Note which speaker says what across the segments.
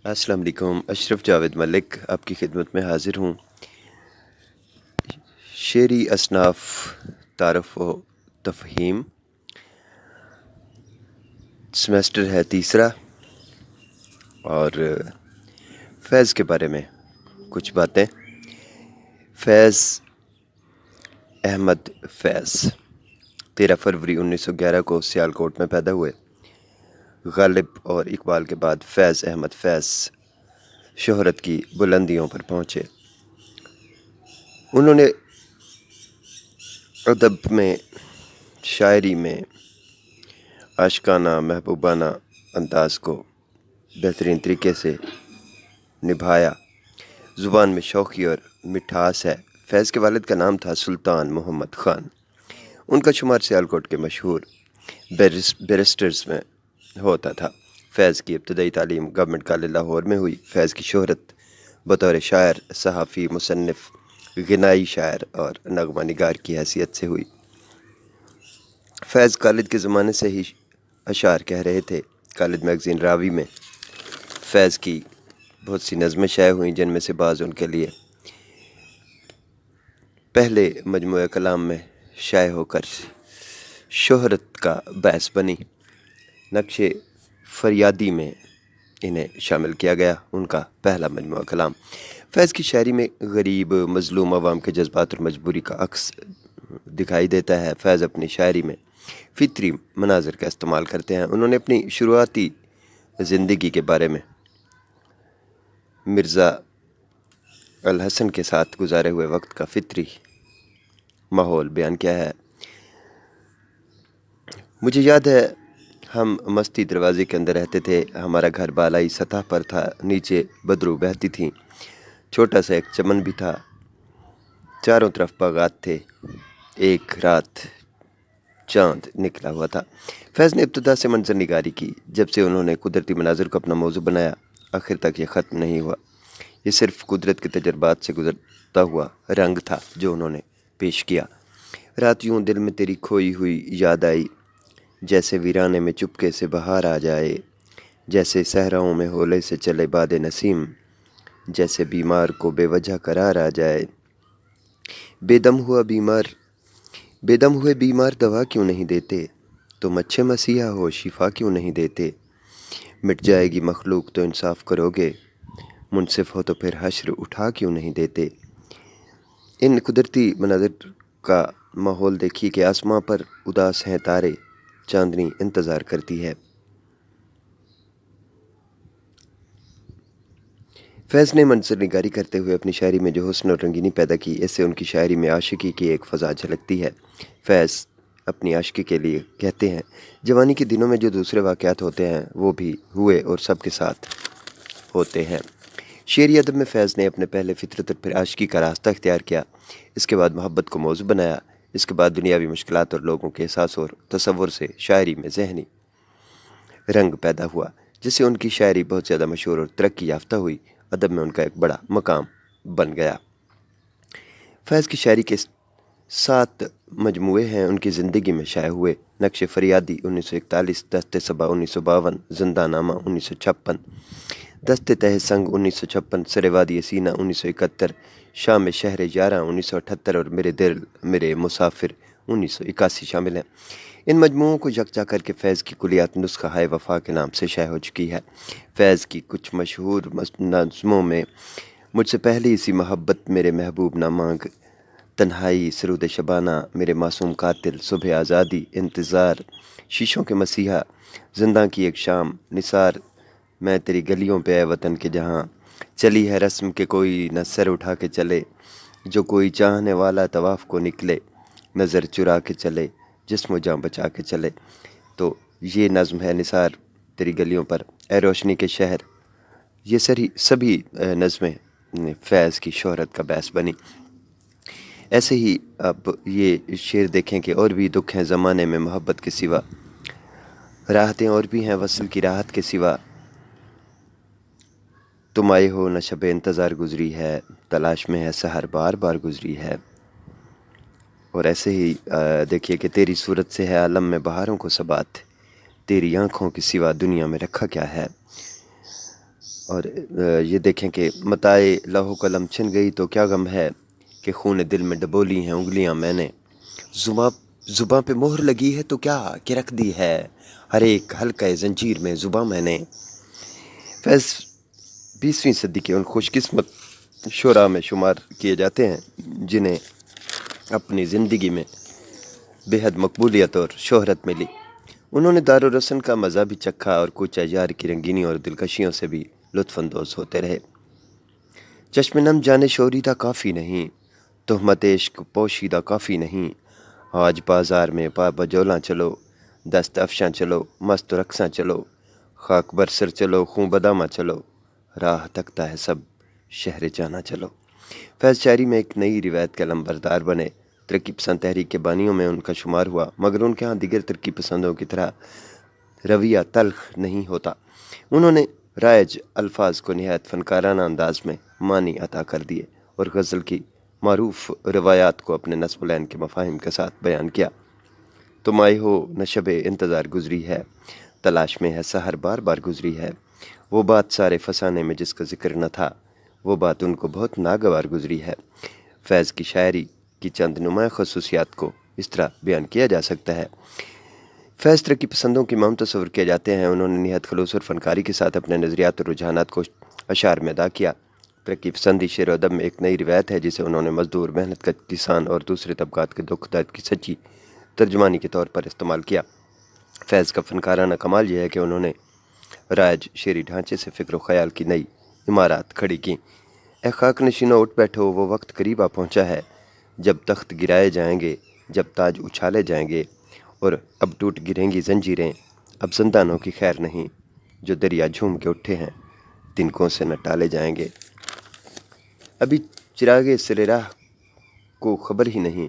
Speaker 1: السلام علیکم، اشرف جاوید ملک آپ کی خدمت میں حاضر ہوں۔ شعری اصناف، تعارف و تفہیم، سمیسٹر ہے تیسرا، اور فیض کے بارے میں کچھ باتیں۔ فیض احمد فیض 13 فروری 1911 کو سیالکوٹ میں پیدا ہوئے۔ غالب اور اقبال کے بعد فیض احمد فیض شہرت کی بلندیوں پر پہنچے۔ انہوں نے ادب میں، شاعری میں عاشقانہ محبوبانہ انداز کو بہترین طریقے سے نبھایا۔ زبان میں شوخی اور مٹھاس ہے۔ فیض کے والد کا نام تھا سلطان محمد خان۔ ان کا شمار سیالکوٹ کے مشہور بیرسٹرز میں ہوتا تھا۔ فیض کی ابتدائی تعلیم گورنمنٹ کالج لاہور میں ہوئی۔ فیض کی شہرت بطور شاعر، صحافی، مصنف، غنائی شاعر اور نغمہ نگار کی حیثیت سے ہوئی۔ فیض کالج کے زمانے سے ہی اشعار کہہ رہے تھے۔ کالج میگزین راوی میں فیض کی بہت سی نظمیں شائع ہوئیں، جن میں سے بعض ان کے لیے پہلے مجموعہ کلام میں شائع ہو کر شہرت کا باعث بنی۔ نقش فریادی میں انہیں شامل کیا گیا، ان کا پہلا مجموعہ کلام۔ فیض کی شاعری میں غریب، مظلوم عوام کے جذبات اور مجبوری کا عکس دکھائی دیتا ہے۔ فیض اپنی شاعری میں فطری مناظر کا استعمال کرتے ہیں۔ انہوں نے اپنی شروعاتی زندگی کے بارے میں مرزا الحسن کے ساتھ گزارے ہوئے وقت کا فطری ماحول بیان کیا ہے۔ مجھے یاد ہے، ہم مستی دروازے کے اندر رہتے تھے۔ ہمارا گھر بالائی سطح پر تھا، نیچے بدرو بہتی تھیں، چھوٹا سا ایک چمن بھی تھا، چاروں طرف باغات تھے۔ ایک رات چاند نکلا ہوا تھا۔ فیض نے ابتدا سے منظر نگاری کی۔ جب سے انہوں نے قدرتی مناظر کو اپنا موضوع بنایا، آخر تک یہ ختم نہیں ہوا۔ یہ صرف قدرت کے تجربات سے گزرتا ہوا رنگ تھا جو انہوں نے پیش کیا۔ رات یوں دل میں تیری کھوئی ہوئی یاد آئی، جیسے ویرانے میں چپکے سے بہار آ جائے، جیسے صحراؤں میں ہولے سے چلے باد نسیم، جیسے بیمار کو بے وجہ قرار آ جائے۔ بے دم ہوئے بیمار دوا کیوں نہیں دیتے، تم اچھے مسیحا ہو شفا کیوں نہیں دیتے۔ مٹ جائے گی مخلوق تو انصاف کرو گے، منصف ہو تو پھر حشر اٹھا کیوں نہیں دیتے۔ ان قدرتی مناظر کا ماحول دیکھیے کہ آسماں پر اداس ہیں تارے، چاندنی انتظار کرتی ہے۔ فیض نے منظر نگاری کرتے ہوئے اپنی شاعری میں جو حسن اور رنگینی پیدا کی، اس سے ان کی شاعری میں عاشقی کی ایک فضا جھلکتی ہے۔ فیض اپنی عاشقی کے لیے کہتے ہیں، جوانی کے دنوں میں جو دوسرے واقعات ہوتے ہیں وہ بھی ہوئے اور سب کے ساتھ ہوتے ہیں۔ شعری ادب میں فیض نے اپنے پہلے فطرت اور پھر عاشقی کا راستہ اختیار کیا۔ اس کے بعد محبت کو موضوع بنایا۔ اس کے بعد دنیاوی مشکلات اور لوگوں کے احساس اور تصور سے شاعری میں ذہنی رنگ پیدا ہوا، جس سے ان کی شاعری بہت زیادہ مشہور اور ترقی یافتہ ہوئی۔ ادب میں ان کا ایک بڑا مقام بن گیا۔ فیض کی شاعری کے 7 مجموعے ہیں، ان کی زندگی میں شائع ہوئے۔ نقش فریادی 1941، دست صبا 1952، زندہ نامہ 1956، دست تہ سنگ 1956، سر وادی سینہ 1971، شام شہر یاراں 1978 اور میرے دل میرے مسافر 1981 شامل ہیں۔ ان مجموعوں کو یکجا کر کے فیض کی کلیات نسخہ ہائے وفا کے نام سے شائع ہو چکی ہے۔ فیض کی کچھ مشہور نظموں میں مجھ سے پہلی سی محبت، میرے محبوب نہ مانگ، تنہائی، سرود شبانہ، میرے معصوم قاتل، صبح آزادی، انتظار، شیشوں کے مسیحا، زنداں کی ایک شام، نثار، میں تیری گلیوں پہ اے وطن کے جہاں، چلی ہے رسم کہ کوئی نہ سر اٹھا کے چلے، جو کوئی چاہنے والا طواف کو نکلے، نظر چرا کے چلے، جسم و جاں بچا کے چلے۔ تو یہ نظم ہے نثار تیری گلیوں پر، اے روشنی کے شہر۔ یہ سبھی نظمیں فیض کی شہرت کا باعث بنی۔ ایسے ہی اب یہ شعر دیکھیں کہ اور بھی دکھ ہیں زمانے میں محبت کے سوا، راحتیں اور بھی ہیں وصل کی راحت کے سوا، تم آئے ہو نہ شب انتظار گزری ہے، تلاش میں ہے سحر بار بار گزری ہے۔ اور ایسے ہی دیکھیے کہ تیری صورت سے ہے عالم میں بہاروں کو ثبات، تیری آنکھوں کے سوا دنیا میں رکھا کیا ہے۔ اور یہ دیکھیں کہ متائے لہو قلم چھن گئی تو کیا غم ہے کہ خون دل میں ڈبولی ہیں انگلیاں میں نے، زباں پہ مہر لگی ہے تو کیا کہ رکھ دی ہے ہر ایک حلقہ زنجیر میں زباں میں نے۔ فیض 20ویں صدی کے ان خوش قسمت شعراء میں شمار کیے جاتے ہیں جنہیں اپنی زندگی میں بے حد مقبولیت اور شہرت ملی۔ انہوں نے دار و رسن کا مزہ بھی چکھا اور کوچہ یار کی رنگینی اور دلکشیوں سے بھی لطف اندوز ہوتے رہے۔ چشم نم جانے شوریدہ کافی نہیں، تہمت عشق پوشیدہ کافی نہیں، آج بازار میں پا بجولاں چلو، دست افشاں چلو، مست رقصاں چلو، خاک برسر چلو، خون بداماں چلو، راہ تکتا ہے سب شہر جانا چلو۔ فیض شاعری میں ایک نئی روایت کے علمبردار بنے۔ ترقی پسند تحریک کے بانیوں میں ان کا شمار ہوا، مگر ان کے ہاں دیگر ترقی پسندوں کی طرح رویہ تلخ نہیں ہوتا۔ انہوں نے رائج الفاظ کو نہایت فنکارانہ انداز میں معنی عطا کر دیے اور غزل کی معروف روایات کو اپنے نصب العین کے مفاہیم کے ساتھ بیان کیا۔ تم آئے ہو نہ شب انتظار گزری ہے، تلاش میں ہے سحر بار بار گزری ہے، وہ بات سارے فسانے میں جس کا ذکر نہ تھا، وہ بات ان کو بہت ناگوار گزری ہے۔ فیض کی شاعری کی چند نمایاں خصوصیات کو اس طرح بیان کیا جا سکتا ہے۔ فیض ترقی پسندوں کی مام تصور کیے جاتے ہیں۔ انہوں نے نہایت خلوص اور فنکاری کے ساتھ اپنے نظریات اور رجحانات کو اشعار میں ادا کیا۔ ترقی پسندی شعر و ادب میں ایک نئی روایت ہے جسے انہوں نے مزدور، محنت کش کسان اور دوسرے طبقات کے دکھ درد کی سچی ترجمانی کے طور پر استعمال کیا۔ فیض کا فنکارانہ کمال یہ ہے کہ انہوں نے رائج شعری ڈھانچے سے فکر و خیال کی نئی عمارات کھڑی کیں۔ اے خاک نشینوں اٹھ بیٹھو، وہ وقت قریب آ پہنچا ہے، جب تخت گرائے جائیں گے، جب تاج اچھالے جائیں گے، اور اب ٹوٹ گریں گی زنجیریں، اب زندانوں کی خیر نہیں، جو دریا جھوم کے اٹھے ہیں تنکوں سے نہ ٹالے جائیں گے۔ ابھی چراغ سر راہ کو خبر ہی نہیں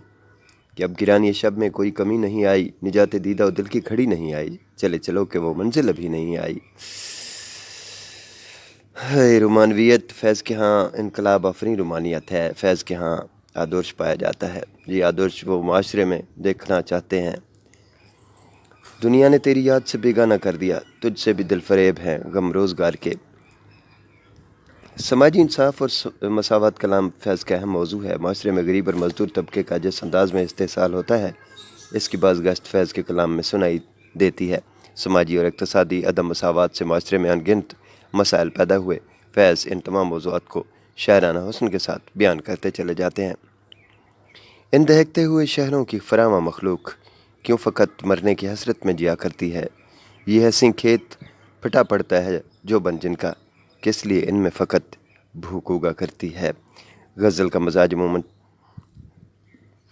Speaker 1: کہ اب گرانی شب میں کوئی کمی نہیں آئی، نجات دیدہ و دل کی کھڑی نہیں آئی، چلے چلو کہ وہ منزل ابھی نہیں آئی۔ رومانویت فیض کے ہاں انقلاب آفرین رومانیت ہے۔ فیض کے ہاں آدرش پایا جاتا ہے، یہ آدرش وہ معاشرے میں دیکھنا چاہتے ہیں۔ دنیا نے تیری یاد سے بیگانہ کر دیا، تجھ سے بھی دل فریب ہیں غم روزگار کے۔ سماجی انصاف اور مساوات کلام فیض کا اہم موضوع ہے۔ معاشرے میں غریب اور مزدور طبقے کا جس انداز میں استحصال ہوتا ہے، اس کی باز گشت فیض کے کلام میں سنائی دیتی ہے۔ سماجی اور اقتصادی عدم مساوات سے معاشرے میں انگنت مسائل پیدا ہوئے۔ فیض ان تمام موضوعات کو شاعرانہ حسن کے ساتھ بیان کرتے چلے جاتے ہیں۔ ان دہکتے ہوئے شہروں کی فراواں مخلوق کیوں فقط مرنے کی حسرت میں جیا کرتی ہے، یہ حسین کھیت پھٹا پڑتا ہے جو بن جن کا، کس لیے ان میں فقط بھوک اگا کرتی ہے۔ غزل کا مزاج عموماً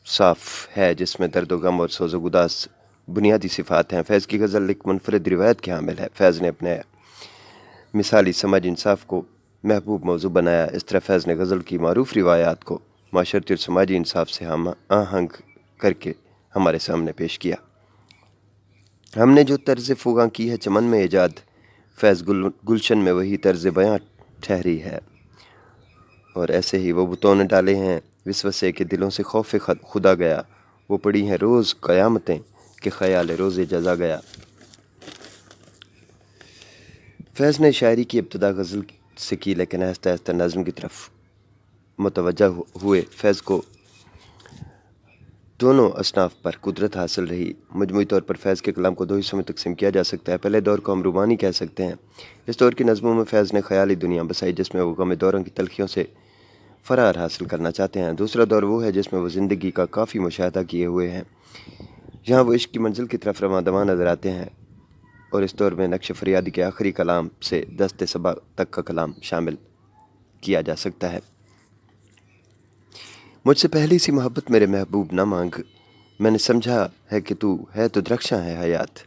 Speaker 1: صاف ہے، جس میں درد و غم اور سوز و گداس بنیادی صفات ہیں۔ فیض کی غزل ایک منفرد روایت کے حامل ہے۔ فیض نے اپنے مثالی سماجی انصاف کو محبوب موضوع بنایا۔ اس طرح فیض نے غزل کی معروف روایات کو معاشرتی اور سماجی انصاف سے ہم آہنگ کر کے ہمارے سامنے پیش کیا۔ ہم نے جو طرز فغاں کی ہے چمن میں ایجاد، فیض گلشن میں وہی طرز بیاں ٹھہری ہے۔ اور ایسے ہی وہ بتوں نے ڈالے ہیں وسوسے کے دلوں سے خوف خدا گیا، وہ پڑی ہیں روز قیامتیں کہ خیال روز جزا گیا۔ فیض نے شاعری کی ابتدا غزل سے کی، لیکن آہستہ آہستہ نظم کی طرف متوجہ ہوئے۔ فیض کو دونوں اصناف پر قدرت حاصل رہی۔ مجموعی طور پر فیض کے کلام کو دو حصوں میں تقسیم کیا جا سکتا ہے۔ پہلے دور کو ہم رومانی کہہ سکتے ہیں۔ اس دور کی نظموں میں فیض نے خیالی دنیا بسائی جس میں وہ غم دوروں کی تلخیوں سے فرار حاصل کرنا چاہتے ہیں۔ دوسرا دور وہ ہے جس میں وہ زندگی کا کافی مشاہدہ کیے ہوئے ہیں، جہاں وہ عشق کی منزل کی طرف رواں دواں نظر آتے ہیں، اور اس دور میں نقش فریادی کے آخری کلام سے دست صبا تک کا کلام شامل کیا جا سکتا ہے۔ مجھ سے پہلی سی محبت میرے محبوب نہ مانگ، میں نے سمجھا ہے کہ تو ہے تو درخشاں ہے حیات،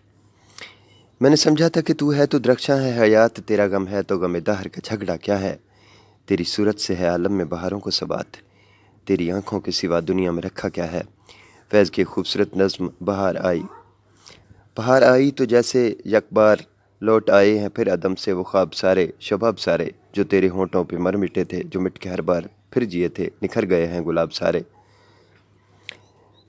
Speaker 1: میں نے سمجھا تھا کہ تو ہے تو درخشاں ہے حیات، تیرا غم ہے تو غم دہر کا جھگڑا کیا ہے، تیری صورت سے ہے عالم میں بہاروں کو ثبات، تیری آنکھوں کے سوا دنیا میں رکھا کیا ہے۔ فیض کی خوبصورت نظم بہار آئی تو جیسے یک بار لوٹ آئے ہیں پھر عدم سے وہ خواب سارے شباب سارے، جو تیرے ہونٹوں پہ مر مٹے تھے، جو مٹ کے ہر بار پھر جیے تھے، نکھر گئے ہیں گلاب سارے۔